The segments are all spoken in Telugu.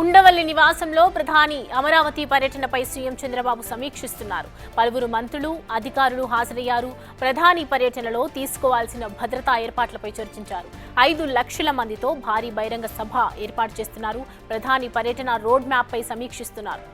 ఉండవల్లి నివాసంలో ప్రధాని అమరావతి పర్యటనపై సీఎం చంద్రబాబు సమీక్షిస్తున్నారు. పలువురు మంత్రులు, అధికారులు హాజరయ్యారు. ప్రధాని పర్యటనలో తీసుకోవాల్సిన భద్రతా ఏర్పాట్లపై చర్చించారు. 5 లక్షల మందితో భారీ బహిరంగ సభ ఏర్పాటు చేస్తున్నారు. ప్రధాని పర్యటన రోడ్ మ్యాప్ పై సమీక్షిస్తున్నారు.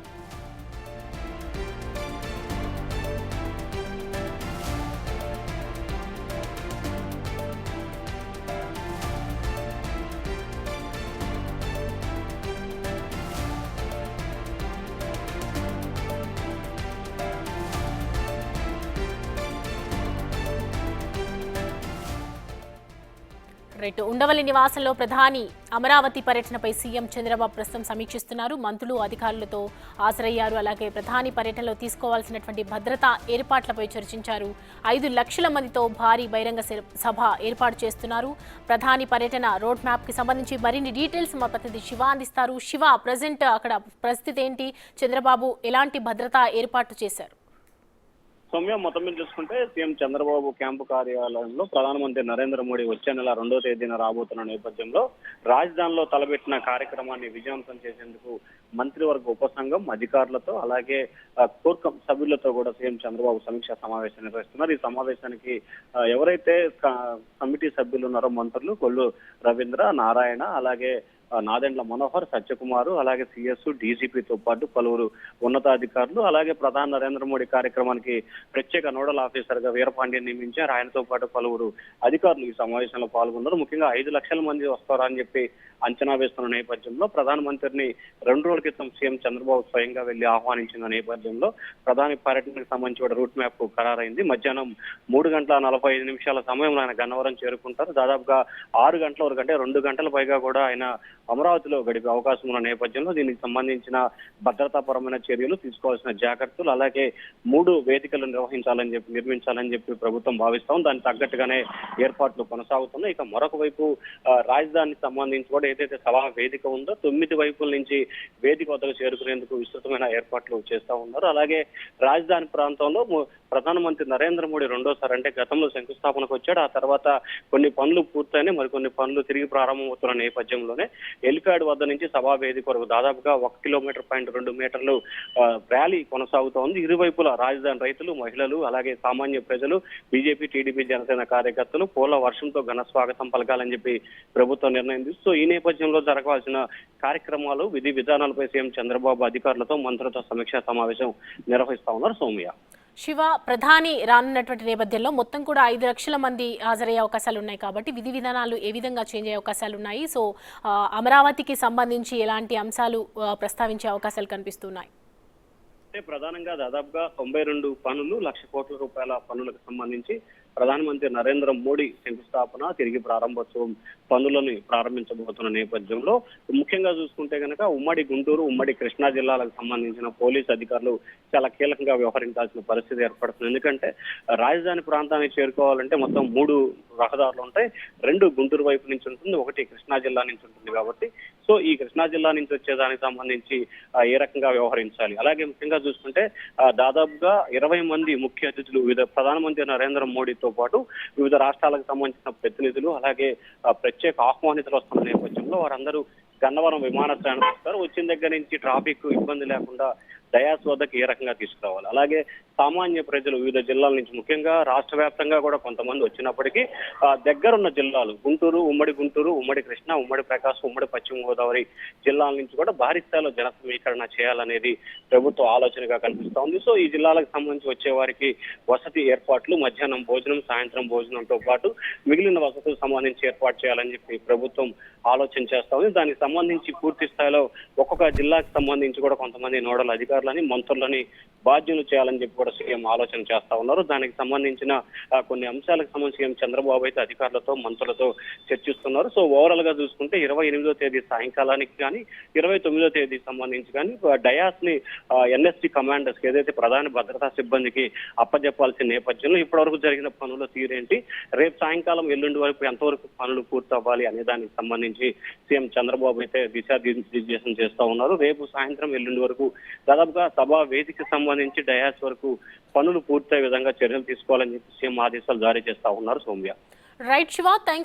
ఉండవల్లి నివాసంలో ప్రధాని అమరావతి పర్యటనపై సీఎం చంద్రబాబు ప్రస్తుతం సమీక్షిస్తున్నారు. మంత్రులు, అధికారులతో హాజరయ్యారు. అలాగే ప్రధాని పర్యటనలో తీసుకోవాల్సినటువంటి భద్రతా ఏర్పాట్లపై చర్చించారు. 5 లక్షల మందితో భారీ బహిరంగ సభ ఏర్పాటు చేస్తున్నారు. ప్రధాని పర్యటన రోడ్ మ్యాప్ కి సంబంధించి మరిన్ని డీటెయిల్స్ మా ప్రతినిధి శివ అందిస్తారు. శివ, ప్రజెంట్ అక్కడ పరిస్థితి ఏంటి? చంద్రబాబు ఎలాంటి భద్రతా ఏర్పాట్లు చేశారు? సౌమ్య, మొత్తం మీద చూసుకుంటే సీఎం చంద్రబాబు క్యాంపు కార్యాలయంలో ప్రధానమంత్రి నరేంద్ర మోడీ వచ్చే నెల 2వ తేదీన రాబోతున్న నేపథ్యంలో రాజధానిలో తలపెట్టిన కార్యక్రమాన్ని విజయవంతం చేసేందుకు మంత్రివర్గ ఉపసంఘం అధికారులతో అలాగే కోర్ సభ్యులతో కూడా సీఎం చంద్రబాబు సమీక్షా సమావేశం నిర్వహిస్తున్నారు. ఈ సమావేశానికి ఎవరైతే కమిటీ సభ్యులు ఉన్నారో మంత్రులు కొల్లు రవీంద్ర, నారాయణ, అలాగే నాదెండ్ల మనోహర్, సత్యకుమారు, అలాగే సిఎస్, డీజీపీతో పాటు పలువురు ఉన్నతాధికారులు, అలాగే ప్రధాని నరేంద్ర మోడీ కార్యక్రమానికి ప్రత్యేక నోడల్ ఆఫీసర్ గా వీరపాండ్యన్ నియమించారు. ఆయనతో పాటు పలువురు అధికారులు ఈ సమావేశంలో పాల్గొన్నారు. ముఖ్యంగా 5 లక్షల మంది వస్తారని చెప్పి అంచనా వేస్తున్న నేపథ్యంలో ప్రధానమంత్రిని 2 రోజుల క్రితం సీఎం చంద్రబాబు స్వయంగా వెళ్లి ఆహ్వానించిన నేపథ్యంలో ప్రధాని పర్యటనకు సంబంధించిన రూట్ మ్యాప్ ఖరారైంది. మధ్యాహ్నం 3:45 సమయంలో ఆయన గన్నవరం చేరుకుంటారు. దాదాపుగా 6 గంటల వరకు, అంటే 2 గంటల పైగా కూడా ఆయన అమరావతిలో గడిపే అవకాశం ఉన్న నేపథ్యంలో దీనికి సంబంధించిన భద్రతాపరమైన చర్యలు తీసుకోవాల్సిన జాగ్రత్తలు, అలాగే 3 వేదికలు నిర్మించాలని చెప్పి ప్రభుత్వం భావిస్తాం. దానికి తగ్గట్టుగానే ఏర్పాట్లు కొనసాగుతున్నాయి. ఇక మరొక వైపు రాజధానికి సంబంధించి కూడా ఏదైతే సభా వేదిక ఉందో 9 వైపుల నుంచి వేదిక వద్దకు చేరుకునేందుకు విస్తృతమైన ఏర్పాట్లు చేస్తా ఉన్నారు. అలాగే రాజధాని ప్రాంతంలో ప్రధానమంత్రి నరేంద్ర మోడీ రెండోసారి, అంటే గతంలో శంకుస్థాపనకు వచ్చాడు. ఆ తర్వాత కొన్ని పనులు పూర్తయినాయి, మరికొన్ని పనులు తిరిగి ప్రారంభమవుతున్న నేపథ్యంలోనే హెలిప్యాడ్ వద్ద నుంచి సభా వేదిక వరకు దాదాపుగా 1.2 కిలోమీటర్లు ర్యాలీ కొనసాగుతోంది. ఇరువైపుల రాజధాని రైతులు, మహిళలు, అలాగే సామాన్య ప్రజలు, బీజేపీ, టీడీపీ, జనసేన కార్యకర్తలు పూల వర్షంతో ఘన స్వాగతం పలకాలని చెప్పి ప్రభుత్వం నిర్ణయం తీసుకు ఈ నేపథ్యంలో జరగాల్సిన కార్యక్రమాలు, విధి విధానాలపై సీఎం చంద్రబాబు అధికారులతో, మంత్రులతో సమీక్షా సమావేశం నిర్వహిస్తా ఉన్నారు. సౌమ్య, శివ, ప్రధాని రానున్నటువంటి నేపథ్యంలో మొత్తం కూడా 5 లక్షల మంది హాజరయ్యే అవకాశాలు ఉన్నాయి కాబట్టి విధి విధానాలు ఏ విధంగా చేంజ్ అయ్యే అవకాశాలు ఉన్నాయి? సో అమరావతికి సంబంధించి ఎలాంటి అంశాలు ప్రస్తావించే అవకాశాలు కనిపిస్తున్నాయి? ప్రధానంగా దాదాపుగా 92 పనులు, 1,00,000 కోట్ల రూపాయల పనులకు సంబంధించి ప్రధానమంత్రి నరేంద్ర మోడీ శంకుస్థాపన, తిరిగి ప్రారంభోత్సవం పనులను ప్రారంభించబోతున్న నేపథ్యంలో ముఖ్యంగా చూసుకుంటే కనుక ఉమ్మడి గుంటూరు, ఉమ్మడి కృష్ణా జిల్లాలకు సంబంధించిన పోలీసు అధికారులు చాలా కీలకంగా వ్యవహరించాల్సిన పరిస్థితి ఏర్పడుతుంది. ఎందుకంటే రాజధాని ప్రాంతానికి చేరుకోవాలంటే మొత్తం 3 రహదారులు ఉంటాయి. 2 గుంటూరు వైపు నుంచి ఉంటుంది, 1 కృష్ణా జిల్లా నుంచి ఉంటుంది. కాబట్టి సో ఈ కృష్ణా జిల్లా నుంచి వచ్చేదానికి సంబంధించి ఏ రకంగా వ్యవహరించాలి, అలాగే ముఖ్యంగా చూసుకుంటే దాదాపుగా 20 మంది ముఖ్య అతిథులు ప్రధానమంత్రి నరేంద్ర మోడీతో పాటు వివిధ రాష్ట్రాలకు సంబంధించిన ప్రతినిధులు, అలాగే ప్రత్యేక ఆహ్వానితులు వస్తున్న నేపథ్యంలో వారందరూ గన్నవరం విమానాశ్రయానికి వస్తారు. వచ్చిన దగ్గర నుంచి ట్రాఫిక్ ఇబ్బంది లేకుండా డయాస్ వద్దకు ఏ రకంగా తీసుకురావాలి, అలాగే సామాన్య ప్రజలు వివిధ జిల్లాల నుంచి, ముఖ్యంగా రాష్ట్ర వ్యాప్తంగా కూడా కొంతమంది వచ్చినప్పటికీ దగ్గరున్న జిల్లాలు గుంటూరు, ఉమ్మడి కృష్ణా, ఉమ్మడి ప్రకాశం, ఉమ్మడి పశ్చిమ గోదావరి జిల్లాల నుంచి కూడా భారీ స్థాయిలో జన సమీకరణ చేయాలనేది ప్రభుత్వ ఆలోచనగా కనిపిస్తోంది. సో ఈ జిల్లాలకు సంబంధించి వచ్చే వారికి వసతి ఏర్పాట్లు, మధ్యాహ్నం భోజనం, సాయంత్రం భోజనంతో పాటు మిగిలిన వసతులకు సంబంధించి ఏర్పాటు చేయాలని చెప్పి ప్రభుత్వం ఆలోచన చేస్తా ఉంది. దానికి సంబంధించి పూర్తి స్థాయిలో ఒక్కొక్క జిల్లాకు సంబంధించి కూడా కొంతమంది నోడల్ అధికారులని, మంత్రులని బాధ్యులు చేయాలని చెప్పి కూడా సీఎం ఆలోచన చేస్తా ఉన్నారు. దానికి సంబంధించిన కొన్ని అంశాలకు సంబంధించి సీఎం చంద్రబాబు అయితే అధికారులతో, మంత్రులతో చర్చిస్తున్నారు. సో ఓవరాల్ గా చూసుకుంటే 28వ తేదీ సాయంకాలానికి కానీ 29వ తేదీ సంబంధించి కానీ డయాస్ ని ఎన్ఎస్టీ కమాండర్స్ కి, ఏదైతే ప్రధాన భద్రతా సిబ్బందికి అప్పజెప్పాల్సిన నేపథ్యంలో ఇప్పటివరకు జరిగిన పనుల తీరేంటి, రేపు సాయంకాలం, ఎల్లుండి వరకు ఎంతవరకు పనులు పూర్తి అవ్వాలి అనే దానికి సంబంధించి సీఎం చంద్రబాబు అయితే దిశానిర్దేశం చేస్తా ఉన్నారు. రేపు సాయంత్రం, ఎల్లుండి వరకు దాదాపుగా సభా వేదికకి సంబంధించి డయాస్ వరకు పనులు పూర్తయ్యే విధంగా చర్యలు తీసుకోవాలని చెప్పి సీఎం ఆదేశాలు జారీ చేస్తా ఉన్నారు. Soumya, right Shiva, thanks.